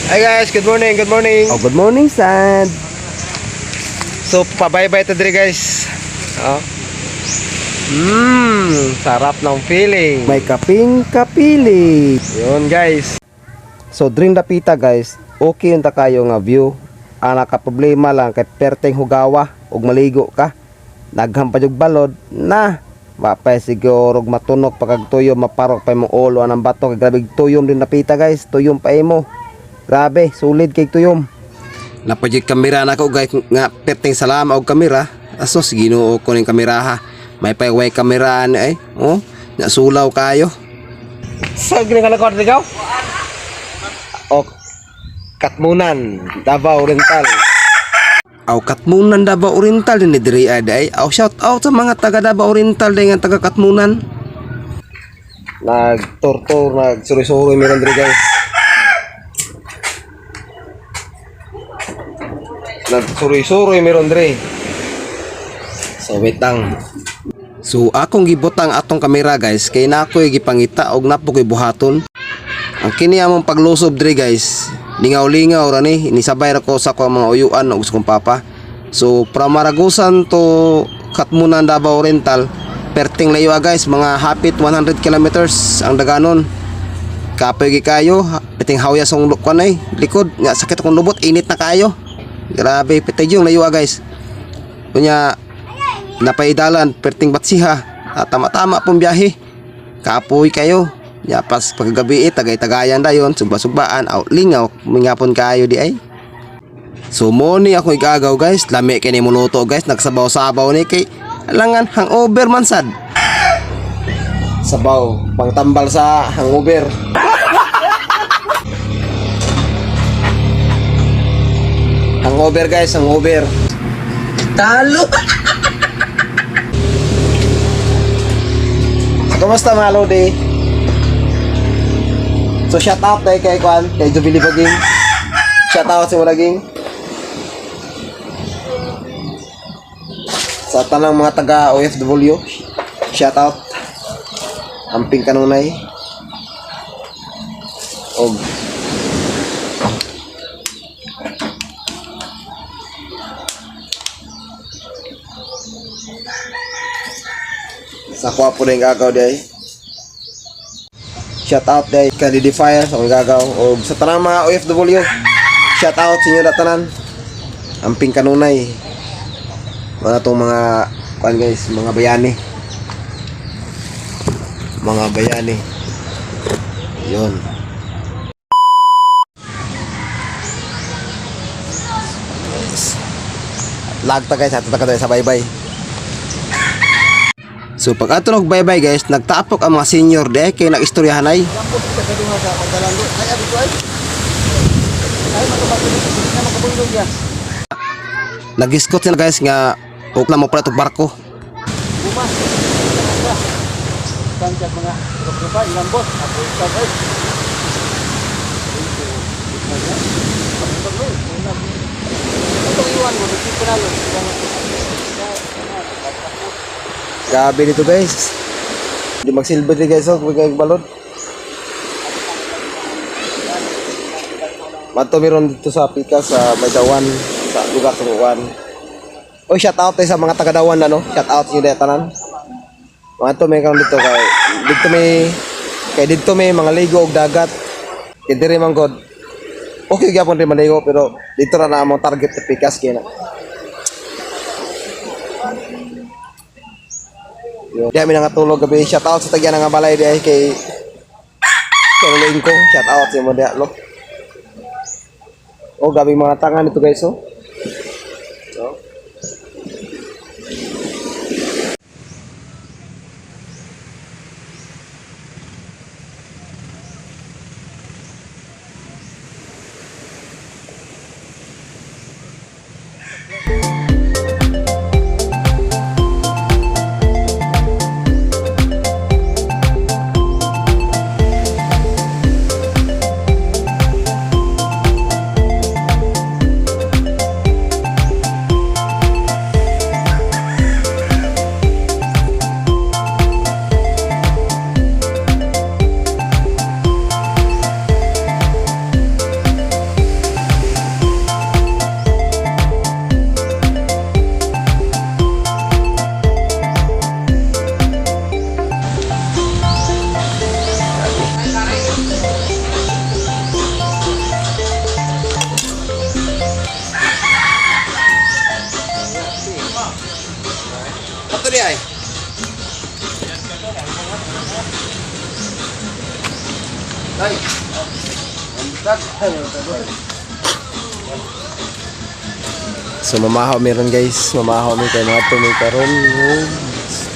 Hi guys, good morning, good morning. Oh, good morning, Sad. So, pabay-bay to diri guys. Oh. Sarap ng feeling. May kaping kapili. Yun guys. So, dream dapita guys. Okay yung kayo nga view. Ang nakaproblema lang kay perteng hugawa ug maligo ka. Naghampad og balod na mapay siguro matunok pagagtuyo maparok pa imong ulo anang bato kay grabe tuyom din napita guys. Tuyom pa imo. Grabe, solid kay tuyom. Napadjig kamera na ko guys nga perteng salama og kamera. Asos Ginoo ko ning kamera ha. May payway kamera ay. Oh, nasulaw kayo. So, gini ka lakot ikaw? O, Katmunan, Davao Oriental. Aw Katmunan Davao Oriental din ni diri ay. Aw shout out sa mga taga Davao Oriental din nga taga Katmunan. Nag-tour-tour, nag-suri-suri meron diri guys. Nag-suri-suri meron diri. So, wait lang. So akong gibutang atong kamera guys kay nakoy gipangita og napo koy buhaton. Ang kini among paglusob diri guys, lingaw-lingaw ra ni inisabay ra ko sa ko mga uyuan og sa kong papa. So from Maragusan to Katmunan Davao Oriental, perting layo guys, mga hapit 100 kilometers ang daganon. Kapoy gi kayo, piting hawya song kanay likod nga sakit akong lubot, init na kayo. Grabe, pitay yung layo guys. Kunya napaidalan perting batsiha at tama-tama pong biyahe. Kapoy kayo. Yapas paggabi tagay-tagayan dayon, sugba-sugbaan, lingaw, mingapon kayo di ay. So mo ni ako igagaw guys, lami kay ni muluto guys, nagsabaw-sabaw ni kay alangan hangover man sad. Sabaw, pangtambal sa hangover. Hangover guys, hangover. Talo. Kumusta mga Lodi? So shout out tayo kay Kwan, kay Jubilee Baging. Shout out sa Mulaging. Sa tanang mga taga OFW, shout out. Amping kanunay. Og sa kuha po na yung gagaw day. Shout out day kay Didi Fire sa mga gagaw. O sa tanang mga OFW, shout out sa inyo na tanan. Amping kanunay. Mga itong mga kuhan guys, mga bayani. Mga bayani. Yun. Lagta guys, ato ta tayo sa bye-bye. So pag ato og bye-bye guys, nagtapok ang mga senior de kay nagistoryahanay. Nagiskot sila guys nga ukla mo pala itong barko. Grabe dito guys. Hindi magsilbi rin guys, oh, kung balon. Mato meron dito sa Pikas, sa Maydawan, sa lugar sa Buwan. Oy, shout out tayo sa mga taga-Dawan na, no? Shout out nyo dito tanan. Mga to may karon dito dito may mga ligo og dagat. Kaya diri man god. Okay gyapon rin maligo pero dito ra na among target sa Pikas kaya na. Di kami nangatulog gabi. Shout out sa tagyan nga balay di ay kay Lingkong. Shout out sa mo diya lo. Oh, gabi mga tangan ito guys, oh. So, So mamahaw meron guys, mamahaw mi kay mga to may karon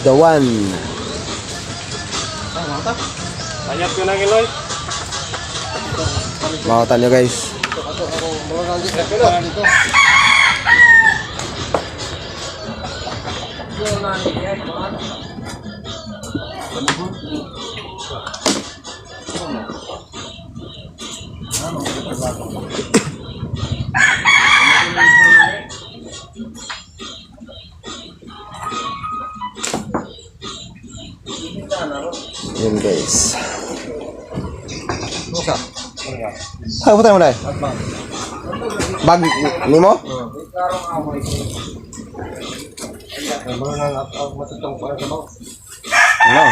dawan. Banyak ko nang iloy. Mahawtan nyo guys. Yun guys. Ay, puta mo na. Bag ni mo? Ano?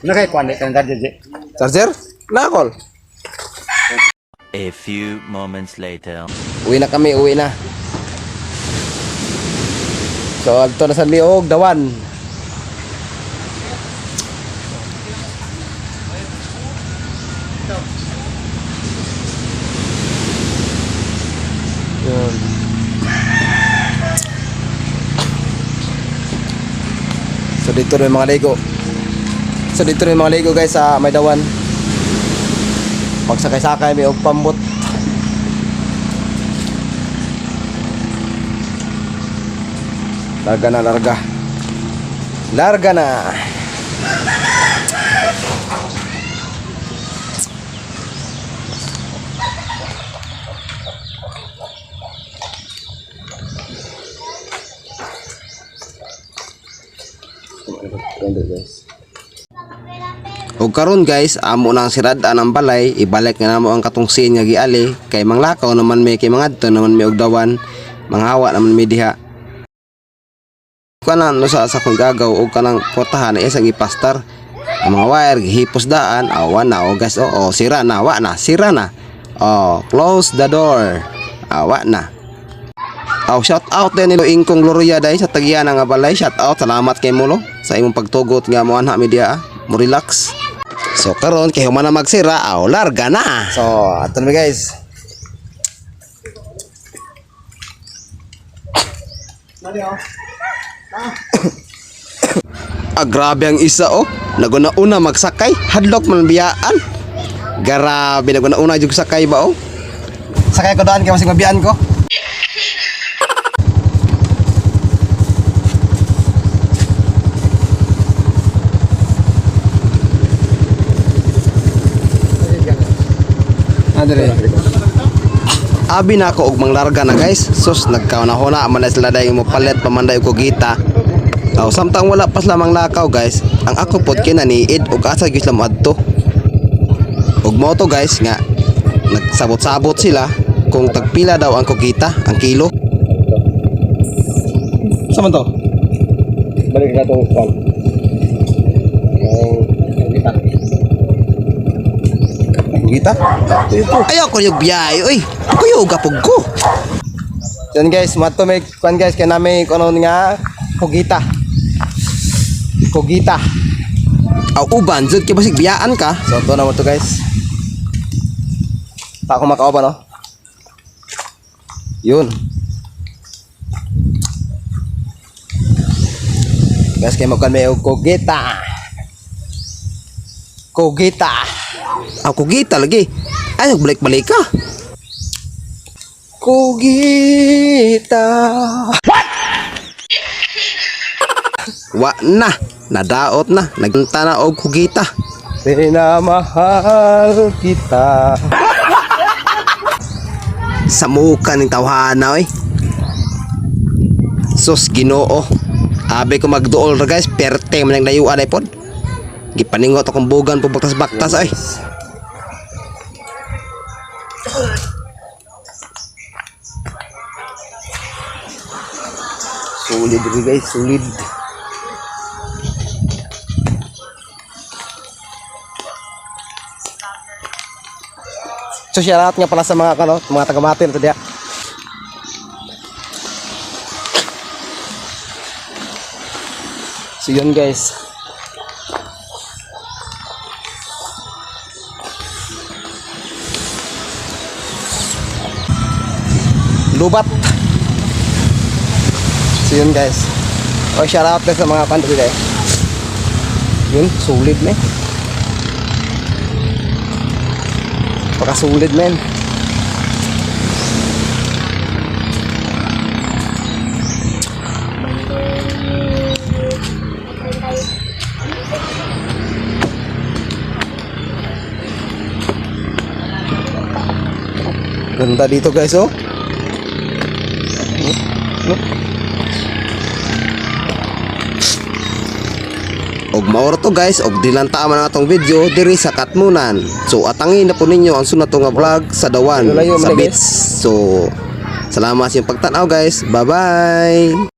Nakay kan dadje. Charger? Nakol. A few moments later. Uwi na kami, uwi na. So, alto na sa liog, dawan. Yun. So, dito rin mga ligo. So, dito rin mga ligo guys sa may dawan. Magsakay-sakay, may og pambot. Larga na, larga. Larga na. Og karon guys, amo nang sirad-an ang balay, ibalik na namo ang katungsin nga giali kay manglakaw naman may kay mangadto naman may og dawan, manghawa naman may diha. Kanan no sa kung gagaw og kanang portahan ay isang ipastar. Ang mga wire gihipos daan, awan na o guys, oo, sira na, wa na, sira na. Oh, close the door. Awa na. Oh, shout out din nilo Ingkong Gloria dai sa tagyan nga balay. Shout out, salamat kay Mulo sa imong pagtugot nga mo anha media. Mo relax. So karon kay human na magsira, aw larga na. So, ato na guys. Grabe ang isa oh. Naguna-una magsakay, hadlok man biyaan. Grabe naguna-una jud sakay ba oh. Sakay ko daan kay masing mabiyaan ko. Andre. Abi na ako og manglarga na guys. Sus nagkauna-huna man na sila dayon mo palit pamanday ko gita. Aw samtang wala pas lamang lakaw guys. Ang ako pod kinaniid og asa gyud lam adto. Og mo to guys nga nagsabot-sabot sila kung tagpila daw ang kugita, ang kilo. Sama to. Balik ka to pal. Kita? Ayaw ko yung biyahe, oy. Kuyo gapog ko. Yan guys, mato may kuan guys kay nami kuno nga kugita. Kugita. Aw uban jud kay basig biyaan ka. So to na mo to guys. Pa ako makaoba no. Yun. Guys kay mo kan may og kugita. Kugita. Aw kugita lagi. Ayaw balik-balik ka. Kugita. Wa na, nadaot na, nagpunta na og kugita. Tinamahal kita. Sa muka ng tawhana oy. Sus Ginoo. Abi ko magduol ra guys, perte man ang layuan ay pod. Gipaningot akong bugan po baktas-baktas ay. Sulit rin guys, sulit. So shoutout nga pala sa mga kano, mga taga-matin to diya. So yun guys. lubat. So yun guys. O shout out sa mga pandri guys. Yun, sulit men. Pakasulit men. Ganda dito guys oh. Og maoro to guys, og dilanta man ang atong video diri sa Katmunan. So atangin na po ninyo ang sunod nga vlog sa Dawan Layo, sa layo, beach. So salamat sa inyong pagtanaw guys. Bye bye.